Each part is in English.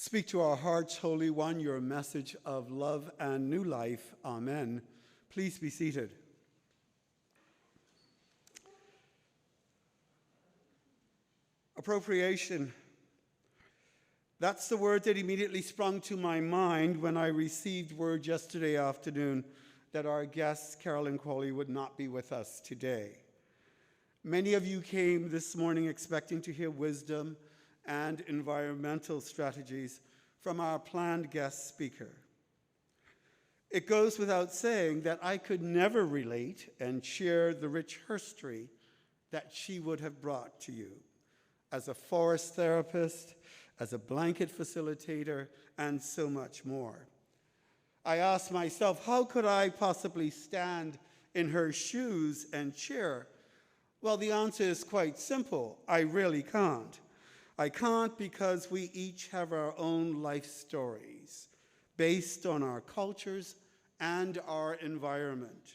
Speak to our hearts, Holy One, your message of love and new life. Amen. Please be seated. Appropriation. That's the word that immediately sprung to my mind when I received word yesterday afternoon that our guest, Carolyn Crowley, would not be with us today. Many of you came this morning expecting to hear wisdom and environmental strategies from our planned guest speaker. It goes without saying that I could never relate and share the rich history that she would have brought to you as a forest therapist, as a blanket facilitator, and so much more. I asked myself, how could I possibly stand in her shoes and cheer? Well, the answer is quite simple. I really can't. I can't because we each have our own life stories based on our cultures and our environment.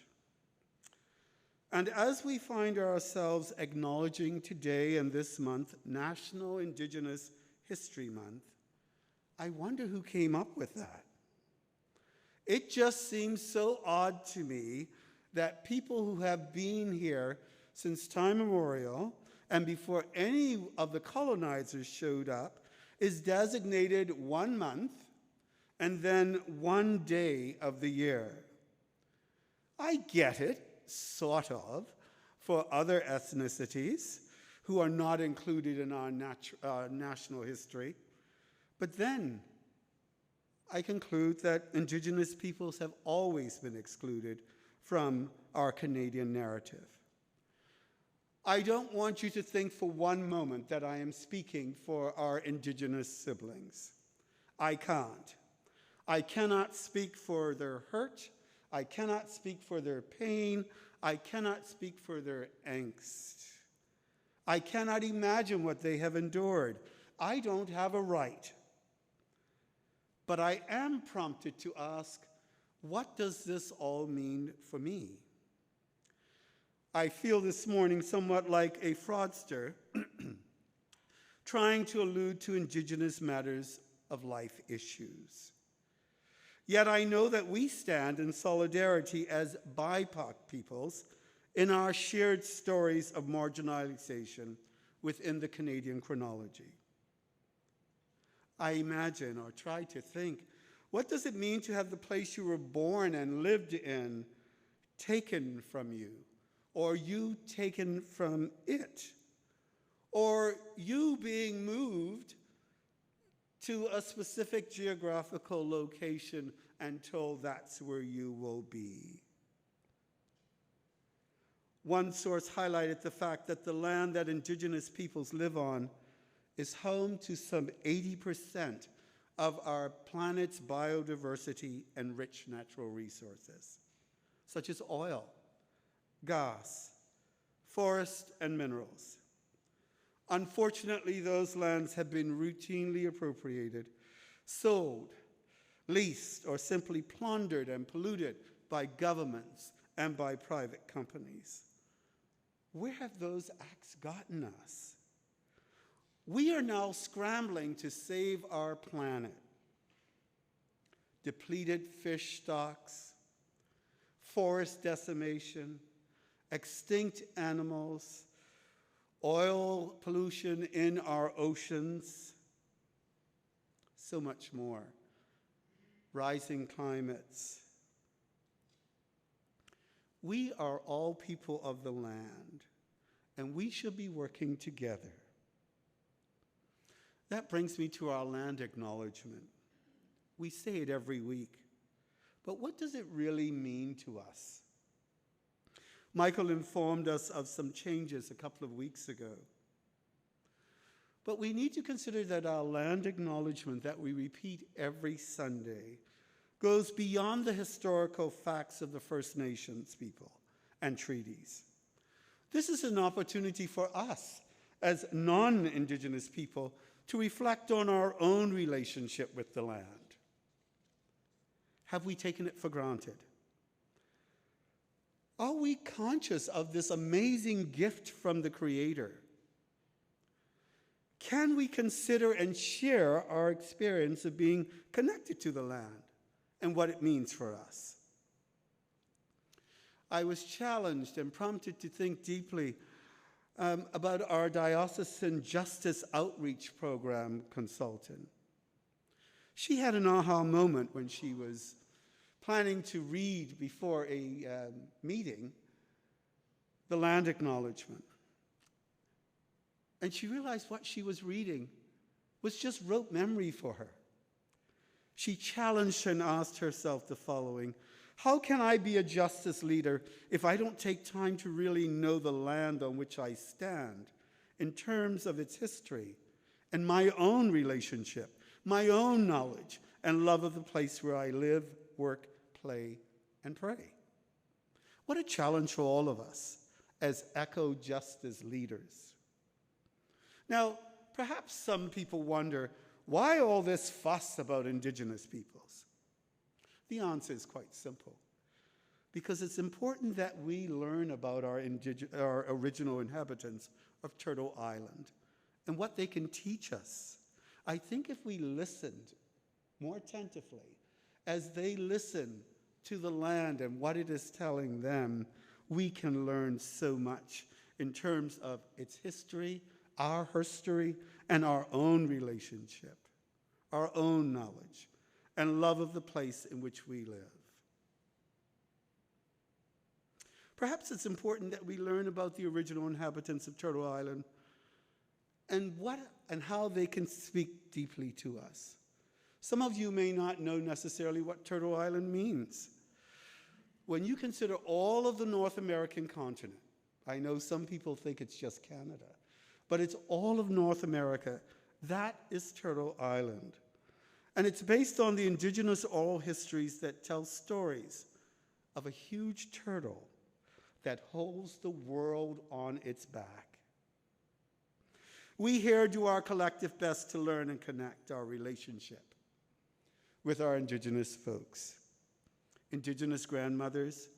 And as we find ourselves acknowledging today and this month, National Indigenous History Month, I wonder who came up with that. It just seems so odd to me that people who have been here since time immemorial and before any of the colonizers showed up is designated 1 month and then 1 day of the year. I get it, sort of, for other ethnicities who are not included in our national history. But then I conclude that Indigenous peoples have always been excluded from our Canadian narrative. I don't want you to think for one moment that I am speaking for our Indigenous siblings. I can't. I cannot speak for their hurt. I cannot speak for their pain. I cannot speak for their angst. I cannot imagine what they have endured. I don't have a right. But I am prompted to ask, what does this all mean for me? I feel this morning somewhat like a fraudster trying to allude to Indigenous matters of life issues. Yet I know that we stand in solidarity as BIPOC peoples in our shared stories of marginalization within the Canadian chronology. I imagine or try to think, what does it mean to have the place you were born and lived in taken from you? Or you taken from it, or you being moved to a specific geographical location and told that's where you will be. One source highlighted the fact that the land that Indigenous peoples live on is home to some 80% of our planet's biodiversity and rich natural resources, such as oil, gas, forest, and minerals. Unfortunately, those lands have been routinely appropriated, sold, leased, or simply plundered and polluted by governments and by private companies. Where have those acts gotten us? We are now scrambling to save our planet. Depleted fish stocks, forest decimation, extinct animals, oil pollution in our oceans, so much more, rising climates. We are all people of the land, and we should be working together. That brings me to our land acknowledgement. We say it every week, but what does it really mean to us? Michael informed us of some changes a couple of weeks ago. But we need to consider that our land acknowledgement that we repeat every Sunday goes beyond the historical facts of the First Nations people and treaties. This is an opportunity for us as non-Indigenous people to reflect on our own relationship with the land. Have we taken it for granted? Are we conscious of this amazing gift from the Creator? can we consider and share our experience of being connected to the land and what it means for us? I was challenged and prompted to think deeply about our diocesan justice outreach program consultant. She had an aha moment when she was planning to read before a meeting the land acknowledgement. And she realized what she was reading was just rote memory for her. She challenged and asked herself the following: how can I be a justice leader if I don't take time to really know the land on which I stand in terms of its history and my own relationship, my own knowledge and love of the place where I live, work, play, and pray? What a challenge for all of us as eco-justice leaders. Now, perhaps some people wonder, why all this fuss about Indigenous peoples? The answer is quite simple. Because it's important that we learn about our original inhabitants of Turtle Island and what they can teach us. I think if we listened more attentively as they listen to the land and what it is telling them, we can learn so much in terms of its history, our history, and our own relationship, our own knowledge, and love of the place in which we live. Perhaps it's important that we learn about the original inhabitants of Turtle Island and how they can speak deeply to us. Some of you may not know necessarily what Turtle Island means. When you consider all of the North American continent, I know some people think it's just Canada, but it's all of North America. That is Turtle Island. And it's based on the indigenous oral histories that tell stories of a huge turtle that holds the world on its back. We here do our collective best to learn and connect our relationship with our Indigenous folks. Indigenous grandmothers,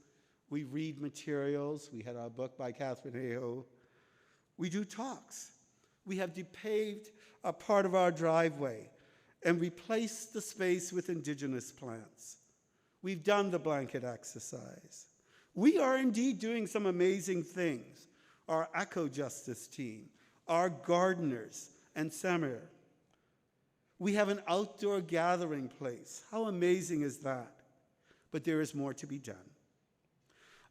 we read materials. We had our book by Catherine Hayhoe. We do talks. We have depaved a part of our driveway and replaced the space with Indigenous plants. We've done the blanket exercise. We are indeed doing some amazing things. Our eco-justice team, our gardeners, and Samir. We have an outdoor gathering place. How amazing is that? But there is more to be done.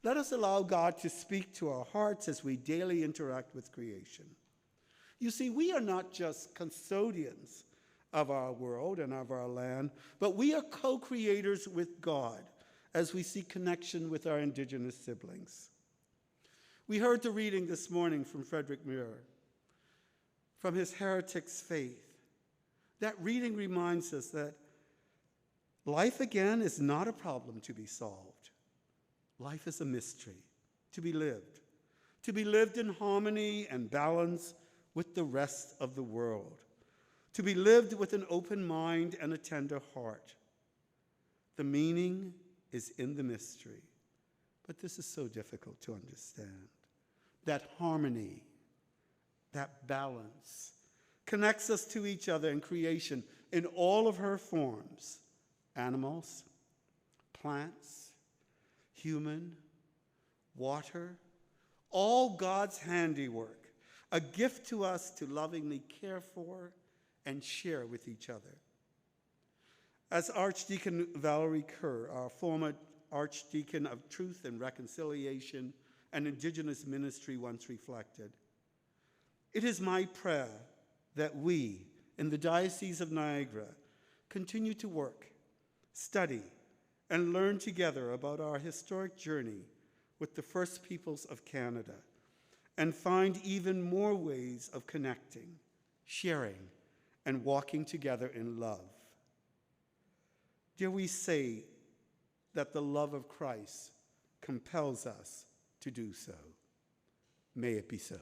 Let us allow God to speak to our hearts as we daily interact with creation. You see, we are not just custodians of our world and of our land, but we are co-creators with God as we seek connection with our Indigenous siblings. We heard the reading this morning from Frederick Muir, from his Heretics' Faith. That reading reminds us that life, again, is not a problem to be solved. Life is a mystery to be lived in harmony and balance with the rest of the world, to be lived with an open mind and a tender heart. The meaning is in the mystery, but this is so difficult to understand. That harmony, that balance, connects us to each other in creation in all of her forms: animals, plants, human, water, all God's handiwork, a gift to us to lovingly care for and share with each other. As Archdeacon Valerie Kerr, our former Archdeacon of Truth and Reconciliation and Indigenous Ministry, once reflected, it is my prayer that we, in the Diocese of Niagara, continue to work, study, and learn together about our historic journey with the First Peoples of Canada, and find even more ways of connecting, sharing, and walking together in love. Dare we say that the love of Christ compels us to do so? May it be so.